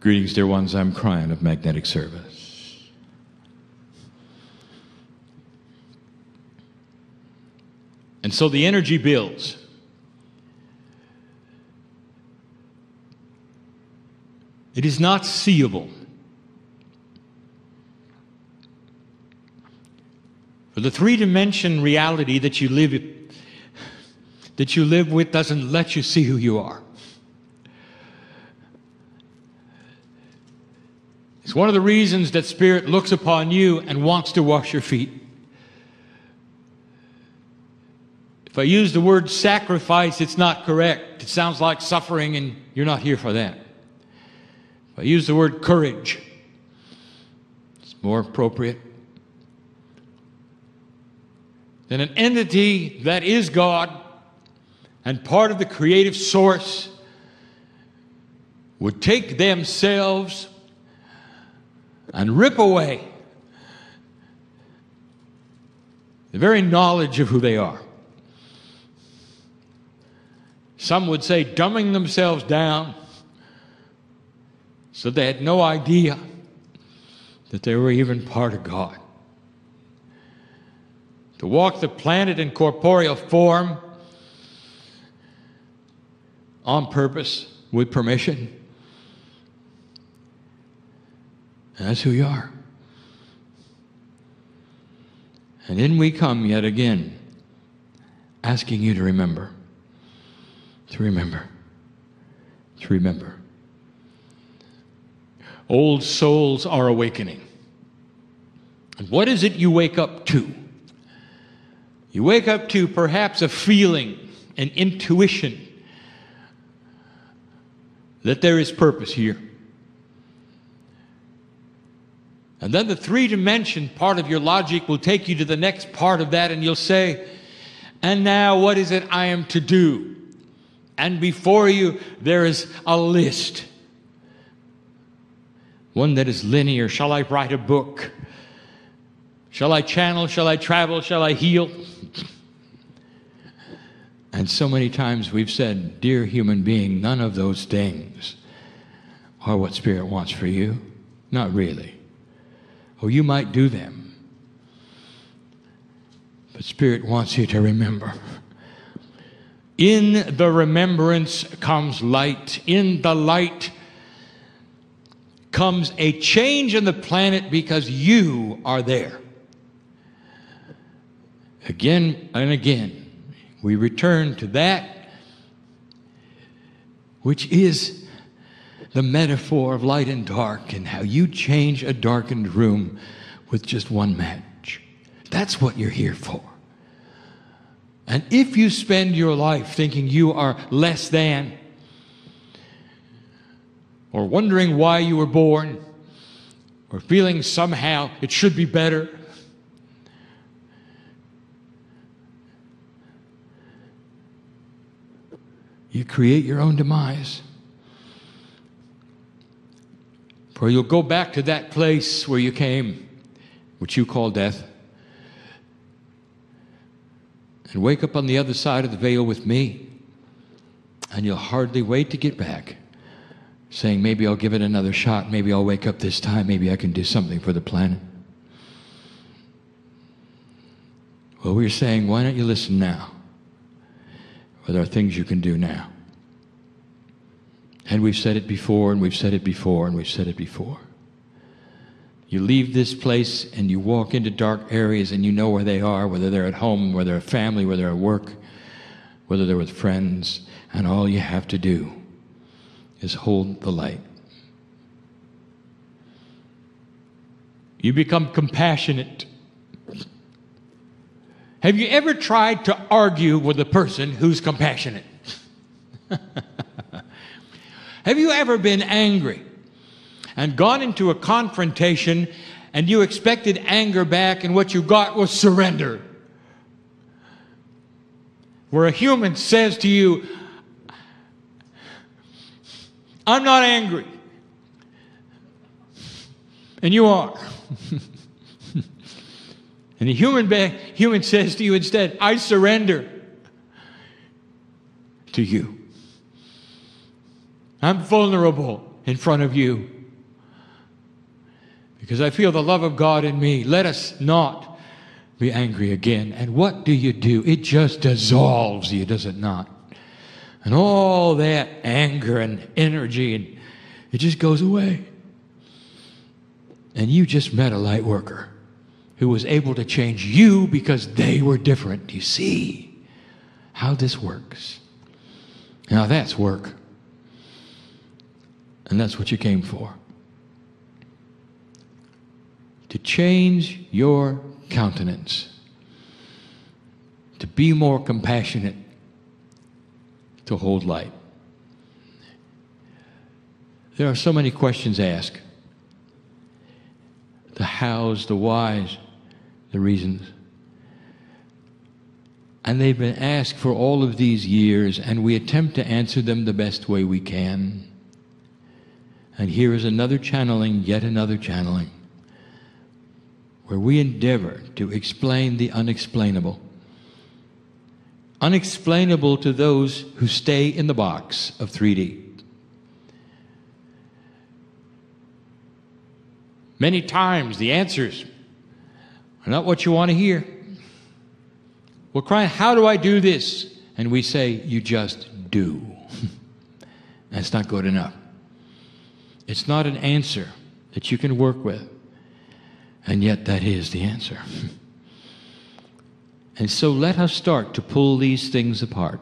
Greetings, dear ones. I'm Kryon of Magnetic Service. And so the energy builds. It is not seeable. For the three-dimension reality that you live with doesn't let you see who you are. It's one of the reasons that Spirit looks upon you and wants to wash your feet. If I use the word sacrifice, it's not correct. It sounds like suffering, and you're not here for that. If I use the word courage, it's more appropriate. Then an entity that is God and part of the creative source would take themselves and rip away the very knowledge of who they are. Some would say dumbing themselves down so they had no idea that they were even part of God. To walk the planet in corporeal form on purpose, with permission. And that's who you are. And in we come yet again, asking you to remember. To remember. To remember. Old souls are awakening. And what is it you wake up to? You wake up to perhaps a feeling, an intuition that there is purpose here. And then the three-dimension part of your logic will take you to the next part of that, and you'll say, and now what is it I am to do? And before you, there is a list. One that is linear. Shall I write a book? Shall I channel? Shall I travel? Shall I heal? And so many times we've said, dear human being, none of those things are what Spirit wants for you. Not really. Oh, you might do them. But Spirit wants you to remember. In the remembrance comes light. In the light comes a change in the planet because you are there. Again and again, we return to that which is the metaphor of light and dark, and how you change a darkened room with just one match. That's what you're here for. And if you spend your life thinking you are less than, or wondering why you were born, or feeling somehow it should be better, you create your own demise. For you'll go back to that place where you came, which you call death, and wake up on the other side of the veil with me, and you'll hardly wait to get back, saying, maybe I'll give it another shot, maybe I'll wake up this time, maybe I can do something for the planet. Well, we're saying, why don't you listen now? Well, there are things you can do now. And we've said it before, and we've said it before, and we've said it before. You leave this place and you walk into dark areas and you know where they are, whether they're at home, whether they're at family, whether they're at work, whether they're with friends, and all you have to do is hold the light. You become compassionate. Have you ever tried to argue with a person who's compassionate? Have you ever been angry and gone into a confrontation and you expected anger back and what you got was surrender? Where a human says to you, I'm not angry. And you are. And the human says to you instead, I surrender to you. I'm vulnerable. in front of you. Because I feel the love of God in me. Let us not be angry again. And what do? It just dissolves you, does it not? And all that anger and energy, and it just goes away. And you just met a light worker who was able to change you because they were different. Do you see how this works? Now that's work. And that's what you came for. To change your countenance. To be more compassionate. To hold light. There are so many questions asked. The hows, the whys, the reasons. And they've been asked for all of these years, and we attempt to answer them the best way we can. And here is another channeling, yet another channeling, where we endeavor to explain the unexplainable. Unexplainable to those who stay in the box of 3D. Many times the answers are not what you want to hear. We're crying, how do I do this? And we say, you just do. That's not good enough. It's not an answer that you can work with. And yet that is the answer. And so let us start to pull these things apart.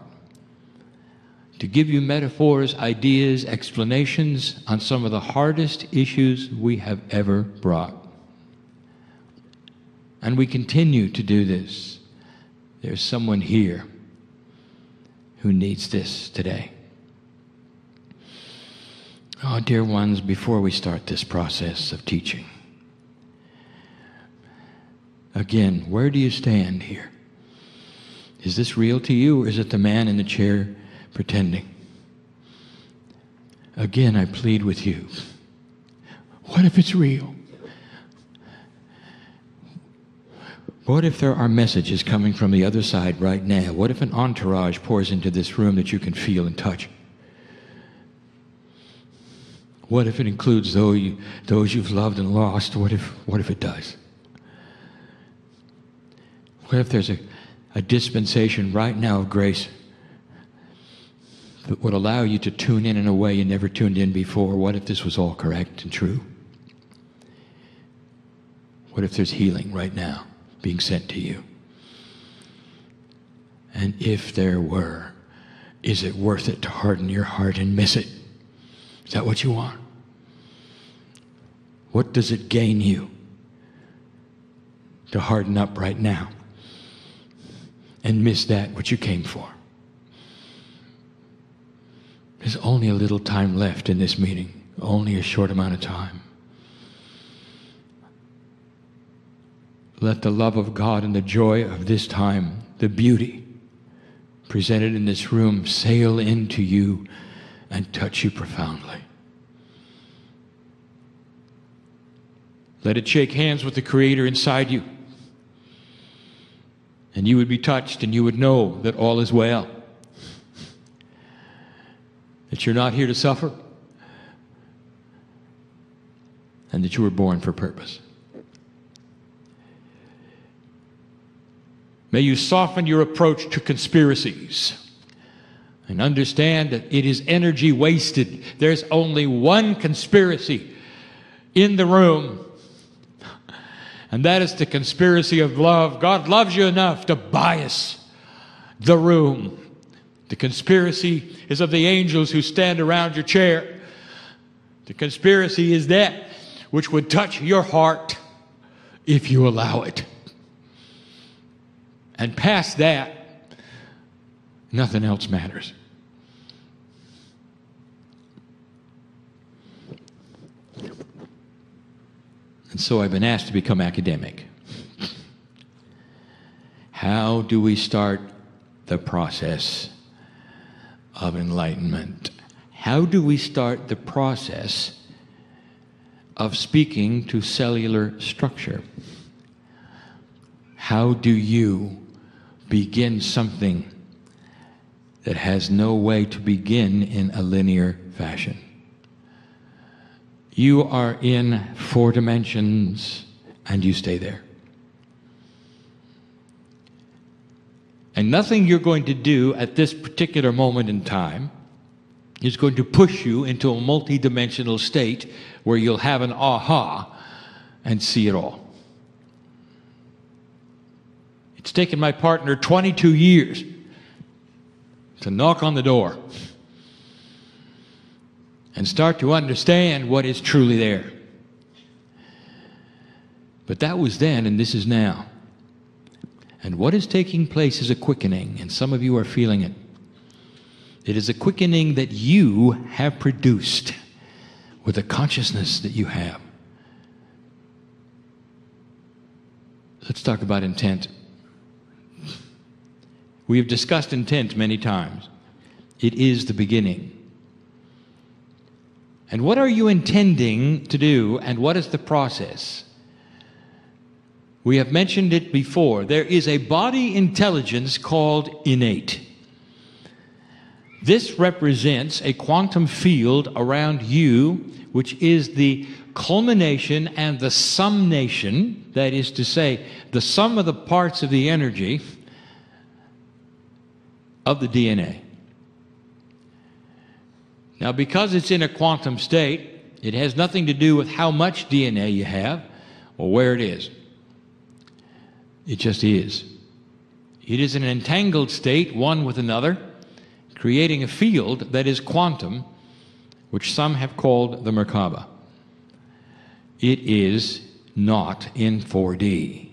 To give you metaphors, ideas, explanations on some of the hardest issues we have ever brought. And we continue to do this. There's someone here who needs this today. Oh, dear ones, before we start this process of teaching, again, where do you stand here? Is this real to you, or is it the man in the chair pretending? Again, I plead with you. What if it's real? What if there are messages coming from the other side right now? What if an entourage pours into this room that you can feel and touch? What if it includes those you've loved and lost? What if it does? What if there's a dispensation right now of grace that would allow you to tune in a way you never tuned in before? What if this was all correct and true? What if there's healing right now being sent to you? And if there were, is it worth it to harden your heart and miss it? Is that what you want? What does it gain you to harden up right now and miss that which you came for? There's only a little time left in this meeting, only a short amount of time. Let the love of God and the joy of this time, the beauty presented in this room, sail into you and touch you profoundly. Let it shake hands with the Creator inside you. And you would be touched, and you would know that all is well. That you're not here to suffer. And that you were born for purpose. May you soften your approach to conspiracies and understand that it is energy wasted. There's only one conspiracy in the room, and that is the conspiracy of love. God loves you enough to bias the room. The conspiracy is of the angels who stand around your chair. The conspiracy is that which would touch your heart if you allow it. And past that, nothing else matters. And so I've been asked to become academic. How do we start the process of enlightenment? How do we start the process of speaking to cellular structure? How do you begin something that has no way to begin in a linear fashion? You are in 4 dimensions and you stay there. And nothing you're going to do at this particular moment in time is going to push you into a multi-dimensional state where you'll have an aha and see it all. It's taken my partner 22 years to knock on the door and start to understand what is truly there. But that was then, and this is now. And what is taking place is a quickening, and some of you are feeling it. It is a quickening that you have produced with the consciousness that you have. Let's talk about intent. We have discussed intent many times. It is the beginning. And what are you intending to do, and what is the process? We have mentioned it before. There is a body intelligence called innate. This represents a quantum field around you, which is the culmination and the summation, that is to say, the sum of the parts of the energy of the DNA. Now, because it's in a quantum state, it has nothing to do with how much DNA you have or where it is. It just is. It is an entangled state, one with another, creating a field that is quantum, which some have called the Merkaba. It is not in 4D.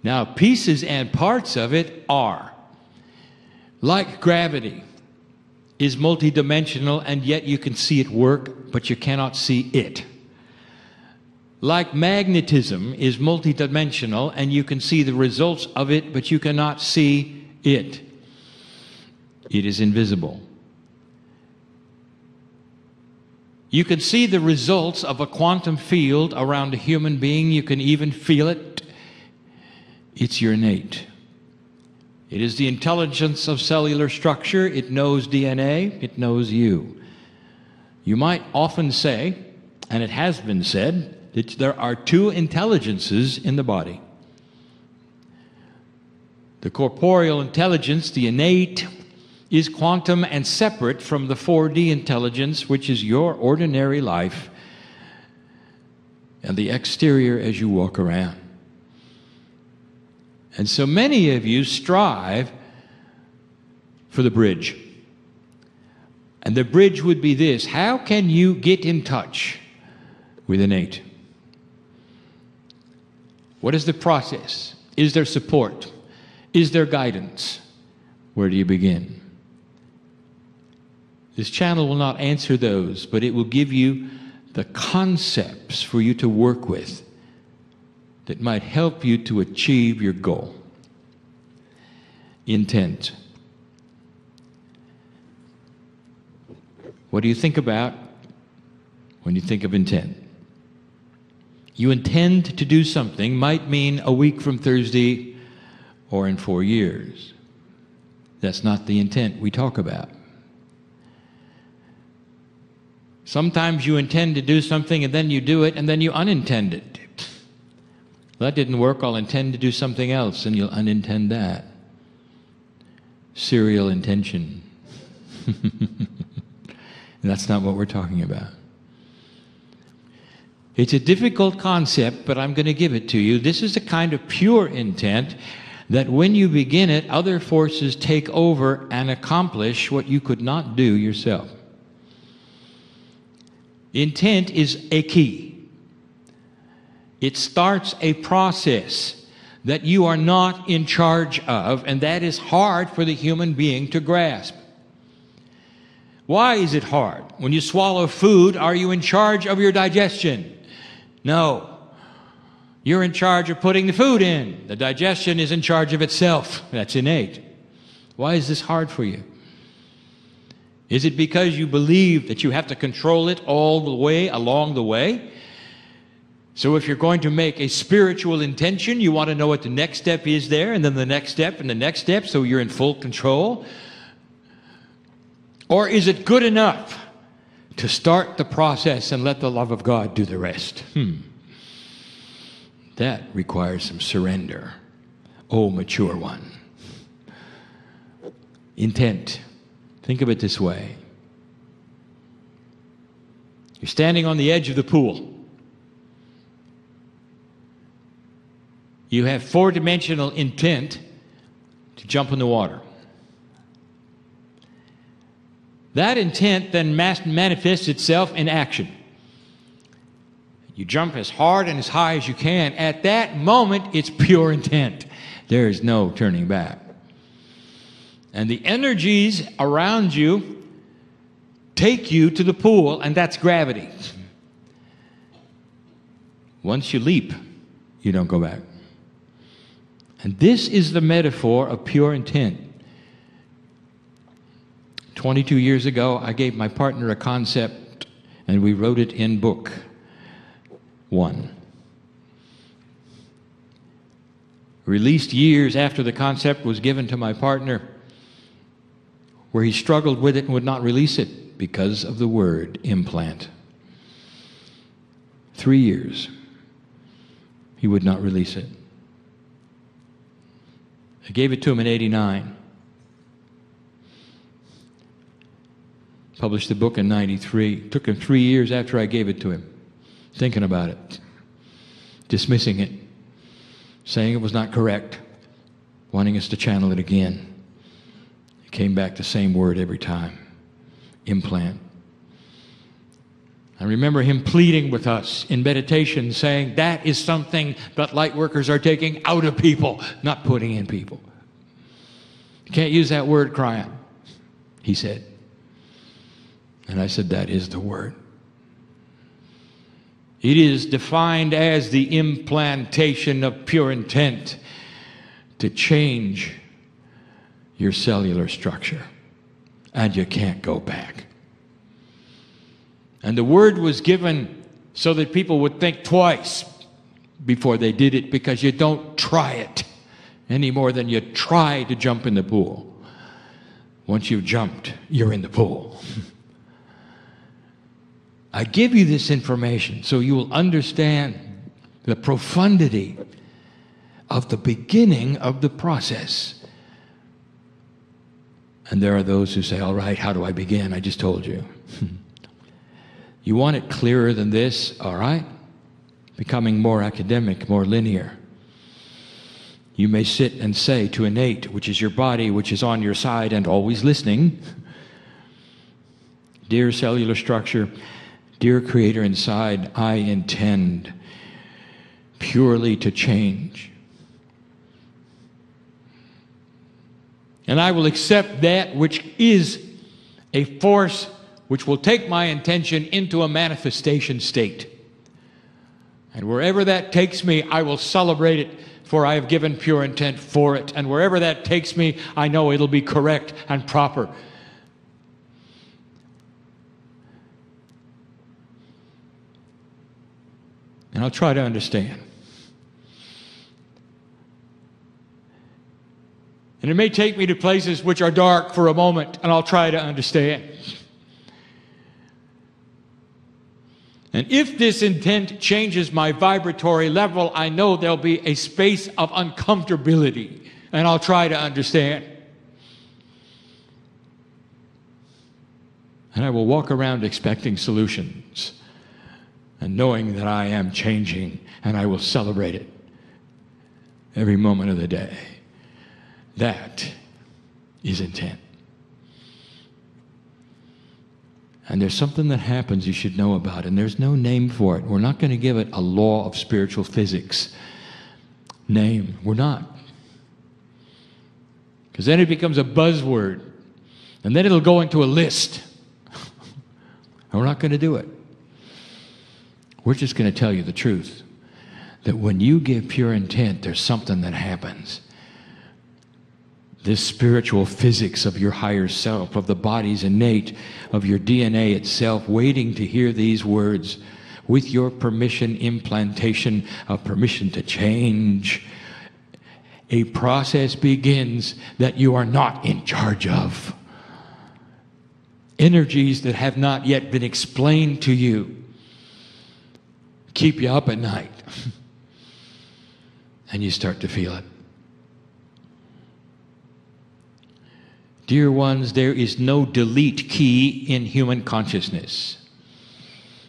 Now, pieces and parts of it are. Like gravity is multidimensional, and yet you can see it work, but you cannot see it. Like magnetism is multidimensional, and you can see the results of it, but you cannot see it. It is invisible. You can see the results of a quantum field around a human being. You can even feel it. It's your innate. It is the intelligence of cellular structure. It knows DNA. It knows you. You might often say, and it has been said, that there are 2 intelligences in the body. The corporeal intelligence, the innate, is quantum and separate from the 4D intelligence, which is your ordinary life and the exterior as you walk around. And so many of you strive for the bridge. And the bridge would be this: how can you get in touch with innate? What is the process? Is there support? Is there guidance? Where do you begin? This channel will not answer those, but it will give you the concepts for you to work with that might help you to achieve your goal. Intent. What do you think about when you think of intent? You intend to do something might mean a week from Thursday or in 4 years. That's not the intent we talk about. Sometimes you intend to do something and then you do it and then you unintend it. That didn't work, I'll intend to do something else, and you'll unintend that. Serial intention. That's not what we're talking about. It's a difficult concept, but I'm going to give it to you. This is the kind of pure intent that when you begin it, other forces take over and accomplish what you could not do yourself. Intent is a key. It starts a process that you are not in charge of, and that is hard for the human being to grasp. Why is it hard? When you swallow food, are you in charge of your digestion? No. You're in charge of putting the food in. The digestion is in charge of itself. That's innate. Why is this hard for you? Is it because you believe that you have to control it all the way along the way? So if you're going to make a spiritual intention, you want to know what the next step is there, and then the next step, and the next step, so you're in full control? Or is it good enough to start the process and let the love of God do the rest. That requires some surrender. Oh, mature one. Intent. Think of it this way. You're standing on the edge of the pool. You have four-dimensional intent to jump in the water. That intent then manifests itself in action. You jump as hard and as high as you can. At that moment, it's pure intent. There is no turning back. And the energies around you take you to the pool, and that's gravity. Once you leap, you don't go back. And this is the metaphor of pure intent. 22 years ago, I gave my partner a concept, and we wrote it in book 1. Released years after the concept was given to my partner, where he struggled with it and would not release it because of the word implant. 3 years, he would not release it. I gave it to him in '89. Published the book in '93. Took him 3 years after I gave it to him, thinking about it, dismissing it, saying it was not correct, wanting us to channel it again. It came back the same word every time, implant. I remember him pleading with us in meditation, saying that is something that light workers are taking out of people, not putting in people. You can't use that word, Kryon, he said. And I said, that is the word. It is defined as the implantation of pure intent to change your cellular structure. And you can't go back. And the word was given so that people would think twice before they did it, because you don't try it any more than you try to jump in the pool. Once you've jumped, you're in the pool. I give you this information so you will understand the profundity of the beginning of the process. And there are those who say, all right, how do I begin? I just told you. You want it clearer than this, all right? Becoming more academic, more linear. You may sit and say to innate, which is your body, which is on your side and always listening, dear cellular structure, dear creator inside, I intend purely to change. And I will accept that which is a force which will take my intention into a manifestation state. And wherever that takes me, I will celebrate it, for I have given pure intent for it. And wherever that takes me, I know it'll be correct and proper. And I'll try to understand. And it may take me to places which are dark for a moment, and I'll try to understand. And if this intent changes my vibratory level, I know there'll be a space of uncomfortability, and I'll try to understand. And I will walk around expecting solutions and knowing that I am changing, and I will celebrate it every moment of the day. That is intent. And there's something that happens you should know about, and there's no name for it. We're not going to give it a law of spiritual physics name. We're not. Because then it becomes a buzzword, and then it'll go into a list. And we're not going to do it. We're just going to tell you the truth, that when you give pure intent, there's something that happens. This spiritual physics of your higher self, of the body's innate, of your DNA itself, waiting to hear these words, with your permission, implantation of permission to change. A process begins that you are not in charge of. energies that have not yet been explained to you keep you up at night. And you start to feel it. Dear ones, there is no delete key in human consciousness.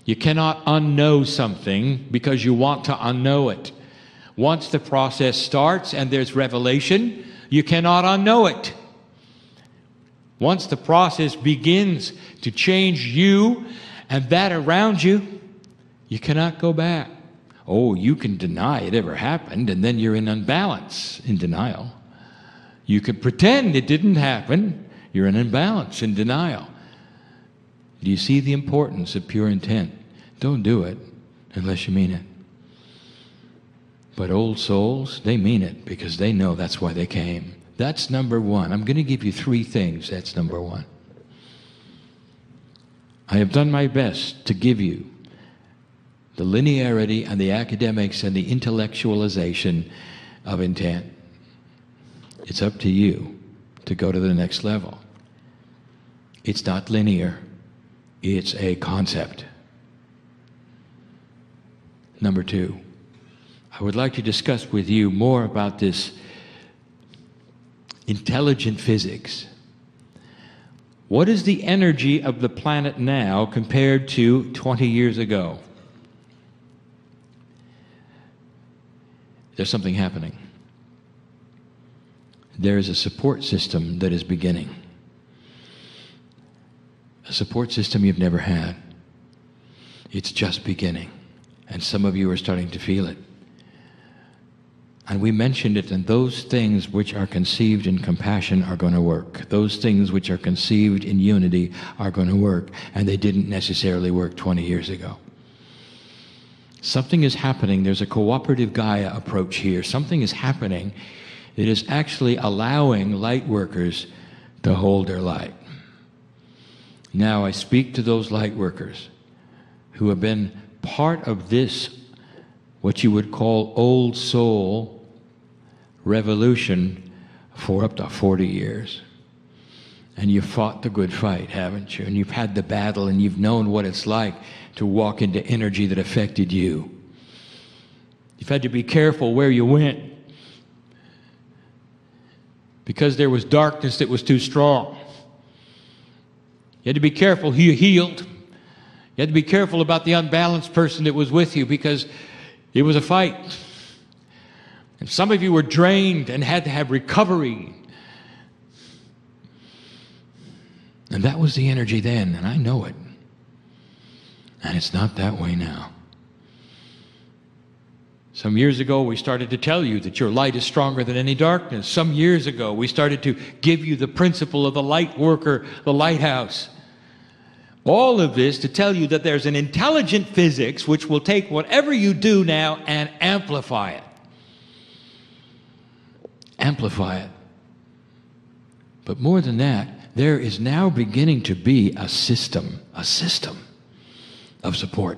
You cannot unknow something because you want to unknow it. Once the process starts and there's revelation, you cannot unknow it. Once the process begins to change you and that around you, you cannot go back. Oh, you can deny it ever happened, and then you're in unbalance, in denial. You can pretend it didn't happen. You're in imbalance, in denial. Do you see the importance of pure intent? Don't do it unless you mean it. But old souls, they mean it because they know that's why they came. That's number one. I'm going to give you 3 things. That's number 1. I have done my best to give you the linearity and the academics and the intellectualization of intent. It's up to you to go to the next level. It's not linear. It's a concept. Number 2, I would like to discuss with you more about this intelligent physics. What is the energy of the planet now compared to 20 years ago? There's something happening. There is a support system that is beginning. A support system you've never had. It's just beginning. And some of you are starting to feel it. And we mentioned it, and those things which are conceived in compassion are going to work. Those things which are conceived in unity are going to work. And they didn't necessarily work 20 years ago. Something is happening. There's a cooperative Gaia approach here. Something is happening that is actually allowing light workers to hold their light. Now I speak to those light workers who have been part of this, what you would call old soul revolution, for up to 40 years. And you've fought the good fight, haven't you? And you've had the battle, and you've known what it's like to walk into energy that affected you. You've had to be careful where you went because there was darkness that was too strong. You had to be careful who you healed. You had to be careful about the unbalanced person that was with you because it was a fight. And some of you were drained and had to have recovery. And that was the energy then, and I know it. And it's not that way now. Some years ago, we started to tell you that your light is stronger than any darkness. Some years ago, we started to give you the principle of the light worker, the lighthouse. All of this to tell you that there's an intelligent physics which will take whatever you do now and amplify it. Amplify it. But more than that, there is now beginning to be a system of support.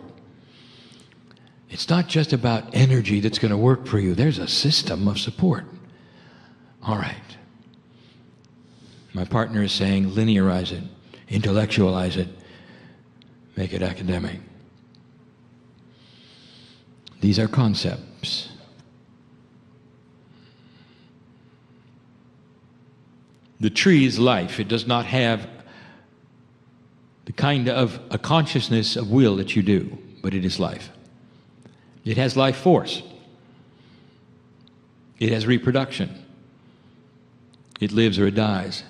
It's not just about energy that's going to work for you. There's a system of support. All right. My partner is saying linearize it, intellectualize it, make it academic. These are concepts. The tree is life. It does not have the kind of a consciousness of will that you do, but it is life. It has life force. It has reproduction. It lives or it dies.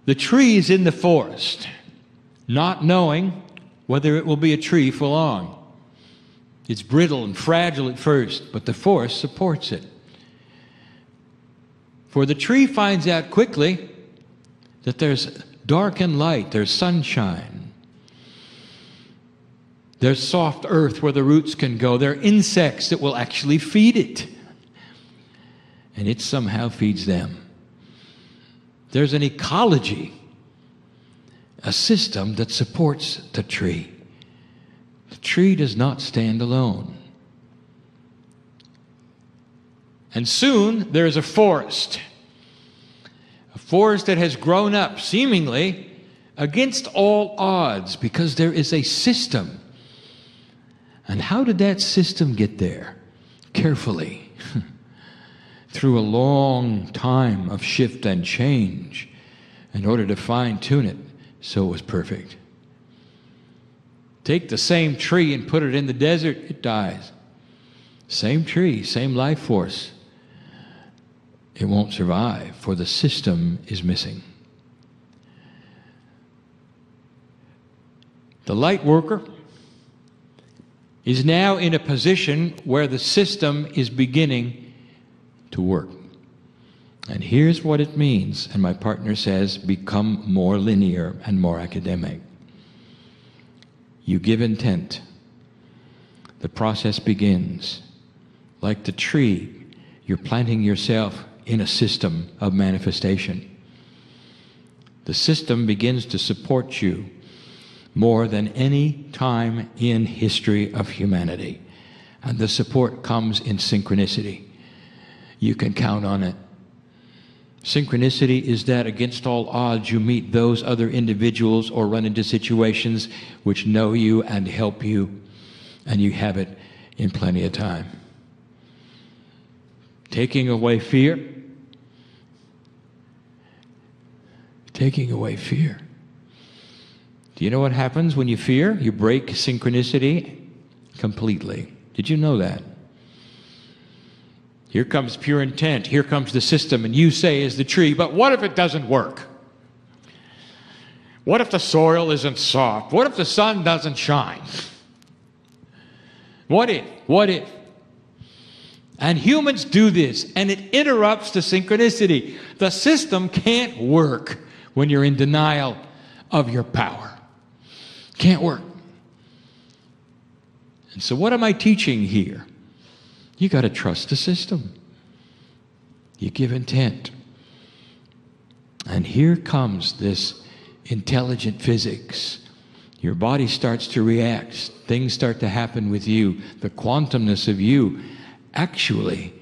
The tree is in the forest, not knowing whether it will be a tree for long. It's brittle and fragile at first, but the forest supports it. For the tree finds out quickly that there's dark and light, there's sunshine. There's soft earth where the roots can go. There are insects that will actually feed it. And it somehow feeds them. There's an ecology, a system that supports the tree. The tree does not stand alone. And soon there is a forest. force that has grown up seemingly against all odds because there is a system. And how did that system get there? Carefully. Through a long time of shift and change in order to fine-tune it so it was perfect. Take the same tree and put it in the desert, it dies. Same tree, same life force. It won't survive, for the system is missing. The light worker is now in a position where the system is beginning to work. And here's what it means, and my partner says, become more linear and more academic. You give intent. The process begins. Like the tree, you're planting yourself in a system of manifestation. The system begins to support you more than any time in history of humanity. And the support comes in synchronicity. You can count on it. Synchronicity is that against all odds you meet those other individuals or run into situations which know you and help you, and you have it in plenty of time. Taking away fear. Taking away fear. Do you know what happens when you fear? You break synchronicity completely. Did you know that? Here comes pure intent. Here comes the system, and you say as the tree, but what if it doesn't work? What if the soil isn't soft? What if the sun doesn't shine? What if? What if? And humans do this, and it interrupts the synchronicity. The system can't work when you're in denial of your power. Can't work. And so what am I teaching here? You got to trust the system. You give intent. And here comes this intelligent physics. Your body starts to react. Things start to happen with you. The quantumness of you actually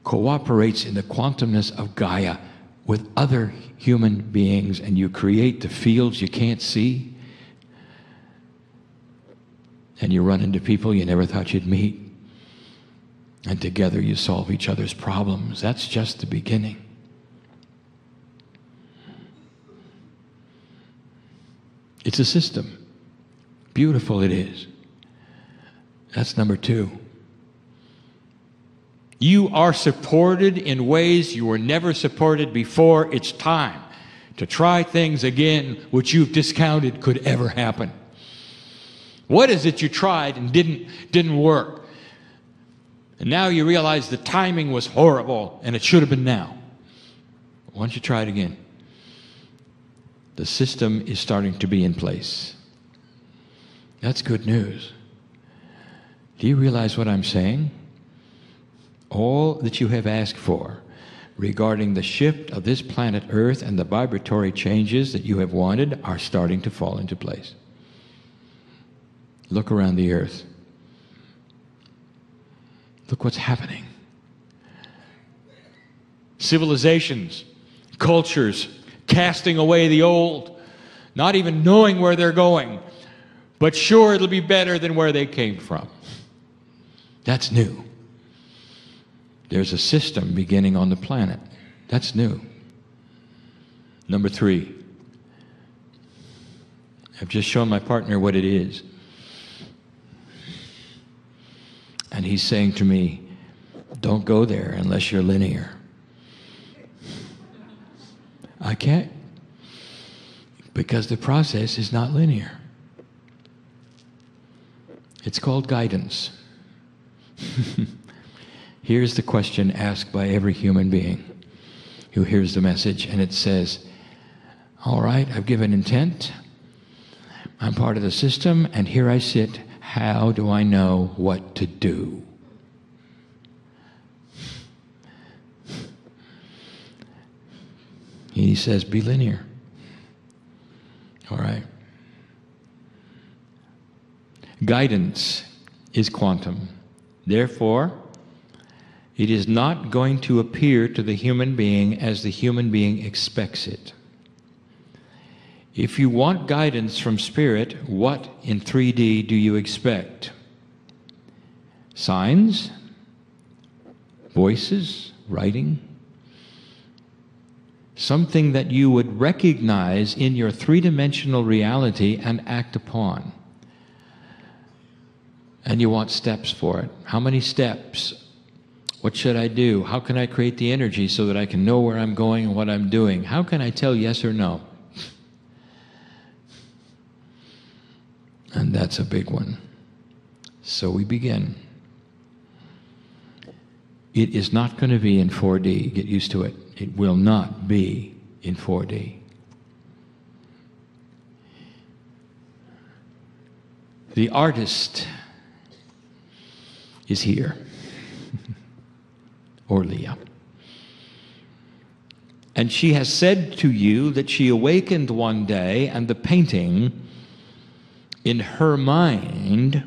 cooperates in the quantumness of Gaia with other human beings, and you create the fields you can't see. And you run into people you never thought you'd meet. And together you solve each other's problems. That's just the beginning. It's a system. Beautiful it is. That's number 2. You are supported in ways you were never supported before. It's time to try things again which you've discounted could ever happen. What is it you tried and didn't work? And now you realize the timing was horrible and it should have been now. Why don't you try it again? The system is starting to be in place. That's good news. Do you realize what I'm saying? All that you have asked for regarding the shift of this planet Earth and the vibratory changes that you have wanted are starting to fall into place. Look around the earth. Look what's happening. Civilizations, cultures, casting away the old, not even knowing where they're going, but sure it'll be better than where they came from. That's new. There's a system beginning on the planet. That's new. Number 3. I've just shown my partner what it is. And he's saying to me, don't go there unless you're linear. I can't, because the process is not linear. It's called guidance. Here's the question asked by every human being who hears the message, and it says, all right, I've given intent. I'm part of the system, and here I sit. How do I know what to do? He says, be linear. All right. Guidance is quantum. Therefore, It is not going to appear to the human being as the human being expects it. If you want guidance from Spirit, what in 3D do you expect? Signs? Voices? Writing? Something that you would recognize in your three-dimensional reality and act upon. And you want steps for it. How many steps? What should I do? How can I create the energy so that I can know where I'm going and what I'm doing? How can I tell yes or no? And that's a big one. So we begin. It is not going to be in 4D. Get used to it. It will not be in 4D. The artist is here. Orlia. And she has said to you that she awakened one day and the painting in her mind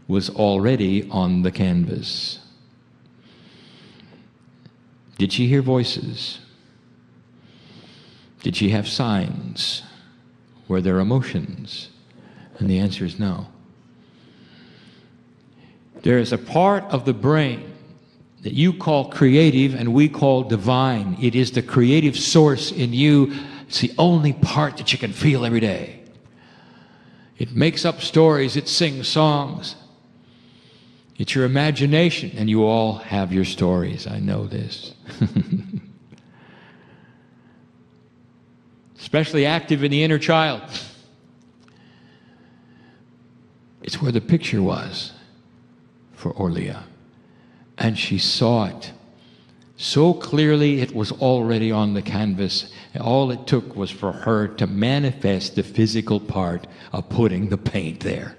was already on the canvas. Did she hear voices? Did she have signs? Were there emotions? And the answer is no. There is a part of the brain that you call creative and we call divine. It is the creative source in you. It's the only part that you can feel every day. It makes up stories, it sings songs. It's your imagination, and you all have your stories. I know this. Especially active in the inner child. It's where the picture was for Orlia. And she saw it so clearly it was already on the canvas. All it took was for her to manifest the physical part of putting the paint there.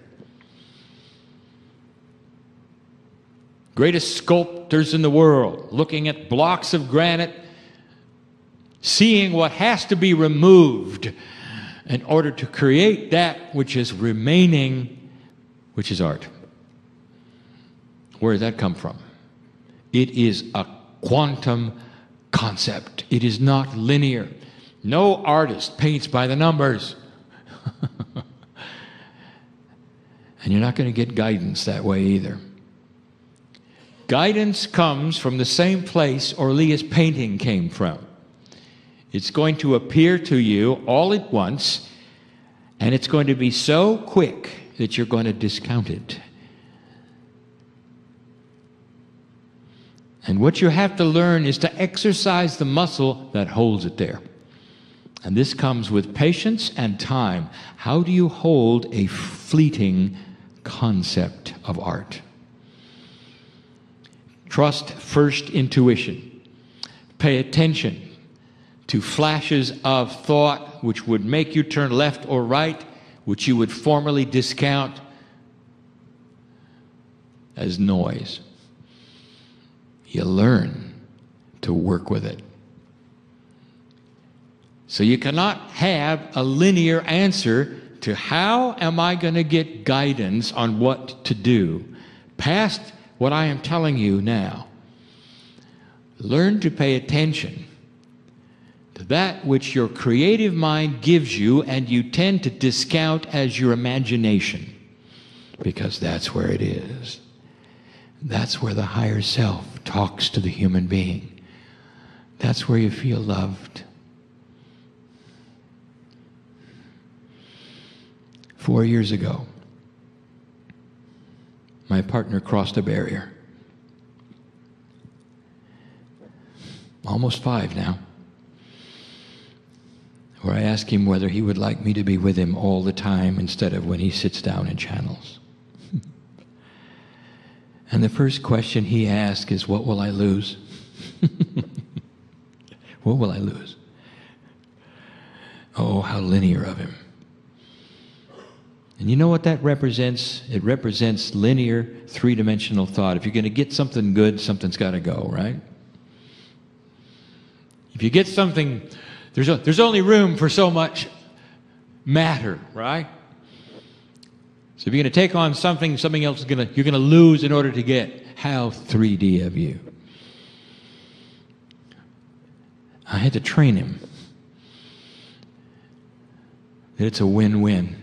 Greatest sculptors in the world, looking at blocks of granite, seeing what has to be removed in order to create that which is remaining, which is art. Where did that come from? It is a quantum concept. It is not linear. No artist paints by the numbers. And you're not going to get guidance that way either. Guidance comes from the same place Orlia's painting came from. It's going to appear to you all at once, and it's going to be so quick that you're going to discount it. And what you have to learn is to exercise the muscle that holds it there. And this comes with patience and time. How do you hold a fleeting concept of art? Trust first intuition. Pay attention to flashes of thought which would make you turn left or right, which you would formerly discount as noise. You learn to work with it. So you cannot have a linear answer to how am I going to get guidance on what to do past what I am telling you now. Learn to pay attention to that which your creative mind gives you and you tend to discount as your imagination, because that's where it is. That's where the higher self talks to the human being. That's where you feel loved. 4 years ago, my partner crossed a barrier. Almost 5 now. Where I asked him whether he would like me to be with him all the time instead of when he sits down and channels. And the first question he asked is, what will I lose? What will I lose? Oh, how linear of him. And you know what that represents? It represents linear, three-dimensional thought. If you're going to get something good, something's got to go, right? If you get something, there's only room for so much matter, right? So if you're going to take on something else you're going to lose in order to get. How 3D of you. I had to train him. It's a win-win,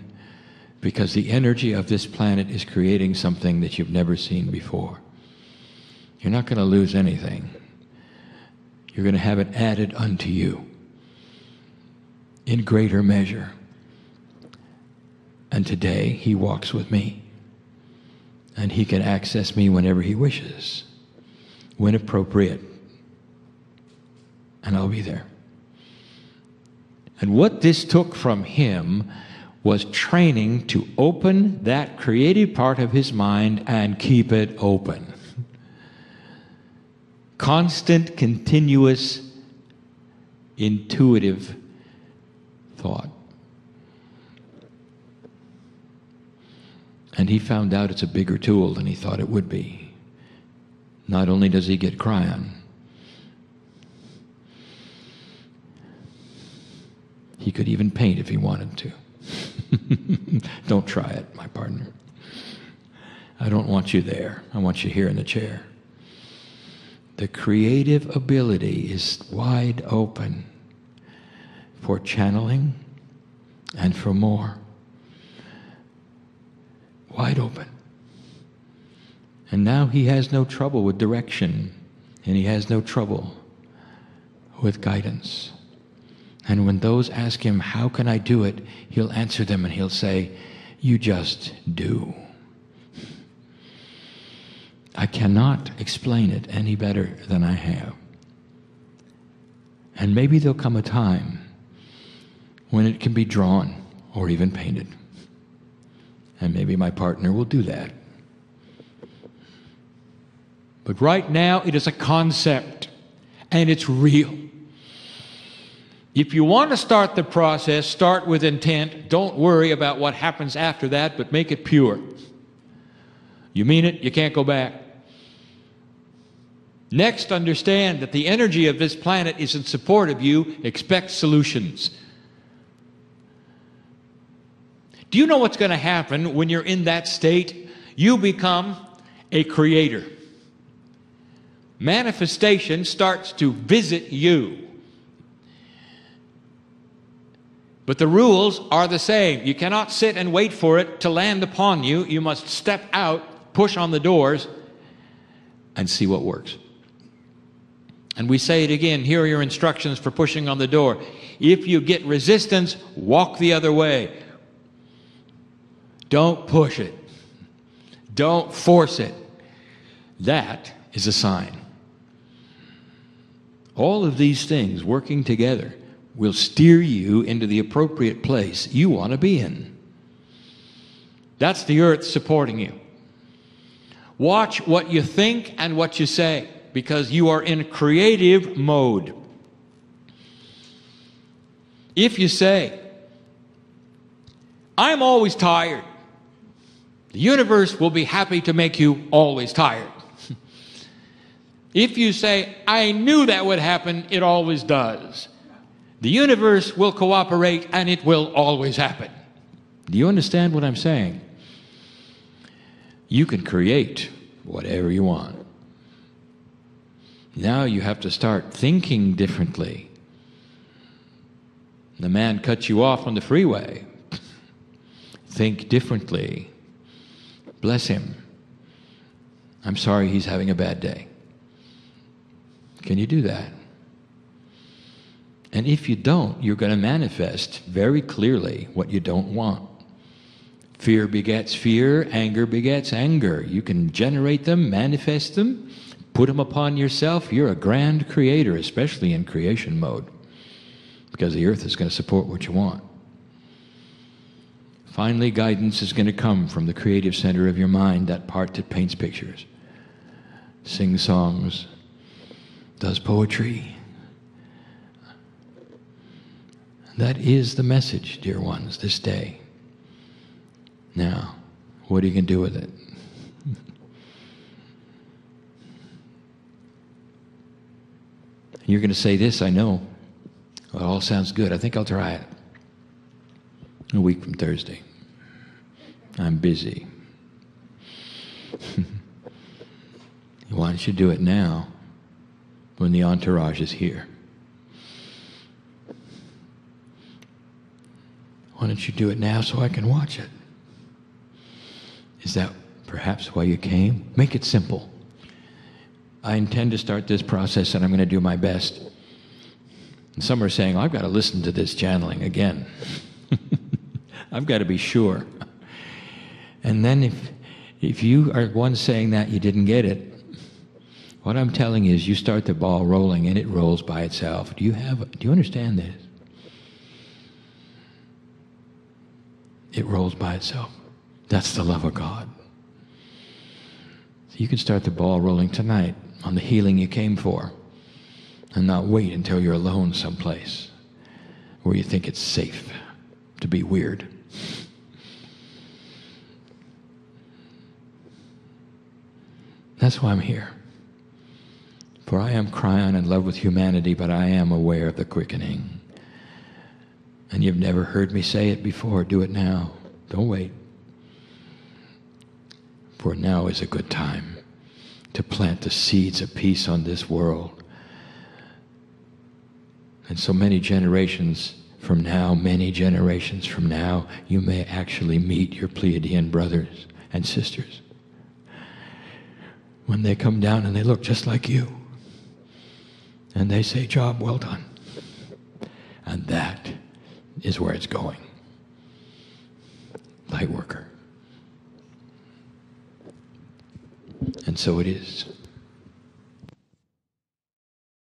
because the energy of this planet is creating something that you've never seen before. You're not going to lose anything. You're going to have it added unto you in greater measure. And today, he walks with me. And he can access me whenever he wishes, when appropriate. And I'll be there. And what this took from him was training to open that creative part of his mind and keep it open. Constant, continuous, intuitive thought. And he found out it's a bigger tool than he thought it would be. Not only does he get Kryon, he could even paint if he wanted to. Don't try it, my partner. I don't want you there. I want you here in the chair. The creative ability is wide open for channeling and for more. Wide open. And now he has no trouble with direction, and he has no trouble with guidance. And when those ask him, how can I do it? He'll answer them and he'll say, you just do. I cannot explain it any better than I have. And maybe there'll come a time when it can be drawn or even painted. And maybe my partner will do that. But right now, it is a concept, and it's real. If you want to start the process, start with intent. Don't worry about what happens after that, but make it pure. You mean it, you can't go back. Next, understand that the energy of this planet is in support of you. Expect solutions. Do you know what's going to happen when you're in that state? You become a creator. Manifestation starts to visit you. But the rules are the same. You cannot sit and wait for it to land upon you. You must step out, push on the doors, and see what works. And we say it again. Here are your instructions for pushing on the door. If you get resistance, walk the other way. Don't push it. Don't force it. That is a sign. All of these things working together will steer you into the appropriate place you want to be in. That's the earth supporting you. Watch what you think and what you say, because you are in creative mode. If you say, I'm always tired, the universe will be happy to make you always tired. If you say, I knew that would happen, it always does, the universe will cooperate and it will always happen. Do you understand what I'm saying? You can create whatever you want. Now you have to start thinking differently. The man cuts you off on the freeway. Think differently. Bless him. I'm sorry he's having a bad day. Can you do that? And if you don't, you're going to manifest very clearly what you don't want. Fear begets fear, anger begets anger. You can generate them, manifest them, put them upon yourself. You're a grand creator, especially in creation mode, because the earth is going to support what you want. Finally, guidance is going to come from the creative center of your mind, that part that paints pictures, sings songs, does poetry. That is the message, dear ones, this day. Now, what are you going to do with it? You're going to say this, I know. Well, it all sounds good. I think I'll try it. A week from Thursday. I'm busy. Why don't you do it now when the entourage is here? don't you do it now so I can watch it? Is that perhaps why you came? Make it simple. I intend to start this process and I'm going to do my best. And some are saying, I've got to listen to this channeling again. I've got to be sure. And then if you are one saying that you didn't get it, what I'm telling you is you start the ball rolling and it rolls by itself. Do you understand this? It rolls by itself. That's the love of God. So you can start the ball rolling tonight on the healing you came for and not wait until you're alone someplace where you think it's safe to be weird. That's why I'm here. For I am Kryon in love with humanity, but I am aware of the quickening. And you've never heard me say it before. Do it now. Don't wait. For now is a good time to plant the seeds of peace on this world. And so many generations from now, you may actually meet your Pleiadian brothers and sisters. When they come down and they look just like you. And they say, job well done. And that is where it's going. Light worker. And so it is.